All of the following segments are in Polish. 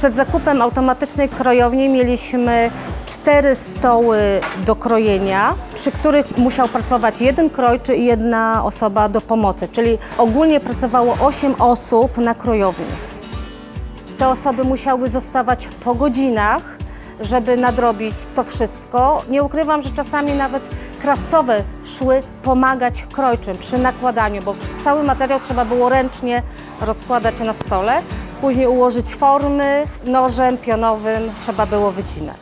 Przed zakupem automatycznej krojowni mieliśmy 4 stoły do krojenia, przy których musiał pracować jeden krojczy i jedna osoba do pomocy, czyli ogólnie pracowało 8 osób na krojowni. Te osoby musiały zostawać po godzinach, żeby nadrobić to wszystko. Nie ukrywam, że czasami nawet krawcowe szły pomagać krojczym przy nakładaniu, bo cały materiał trzeba było ręcznie rozkładać na stole. Później ułożyć formy, nożem pionowym trzeba było wycinać.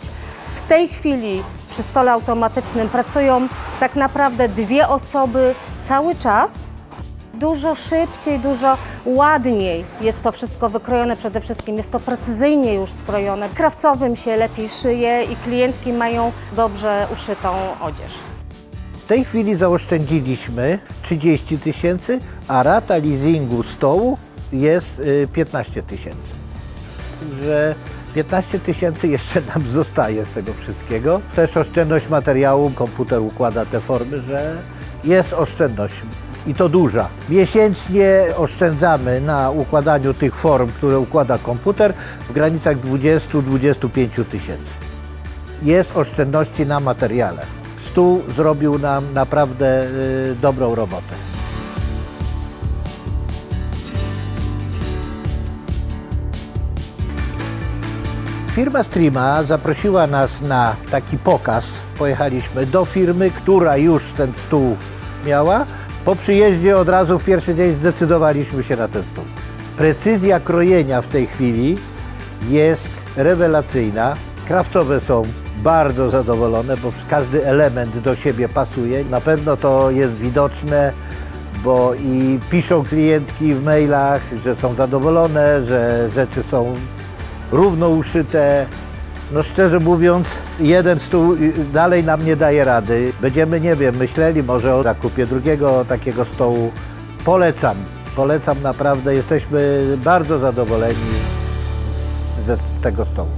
W tej chwili przy stole automatycznym pracują tak naprawdę 2 osoby cały czas. Dużo szybciej, dużo ładniej jest to wszystko wykrojone, przede wszystkim jest to precyzyjnie już skrojone. Krawcowym się lepiej szyje i klientki mają dobrze uszytą odzież. W tej chwili zaoszczędziliśmy 30 000, a rata leasingu stołu jest 15 000. Że 15 000 jeszcze nam zostaje z tego wszystkiego. Też oszczędność materiału, komputer układa te formy, że jest oszczędność. I to duża. Miesięcznie oszczędzamy na układaniu tych form, które układa komputer, w granicach 20–25 000. Jest oszczędności na materiale. Stół zrobił nam naprawdę dobrą robotę. Firma Streama zaprosiła nas na taki pokaz. Pojechaliśmy do firmy, która już ten stół miała. Po przyjeździe od razu w pierwszy dzień zdecydowaliśmy się na ten stół. Precyzja krojenia w tej chwili jest rewelacyjna. Krawcowe są bardzo zadowolone, bo każdy element do siebie pasuje. Na pewno to jest widoczne, bo i piszą klientki w mailach, że są zadowolone, że rzeczy są równo uszyte. No szczerze mówiąc, jeden stół dalej nam nie daje rady. Będziemy, nie wiem, myśleli może o zakupie drugiego takiego stołu. Polecam naprawdę, jesteśmy bardzo zadowoleni z tego stołu.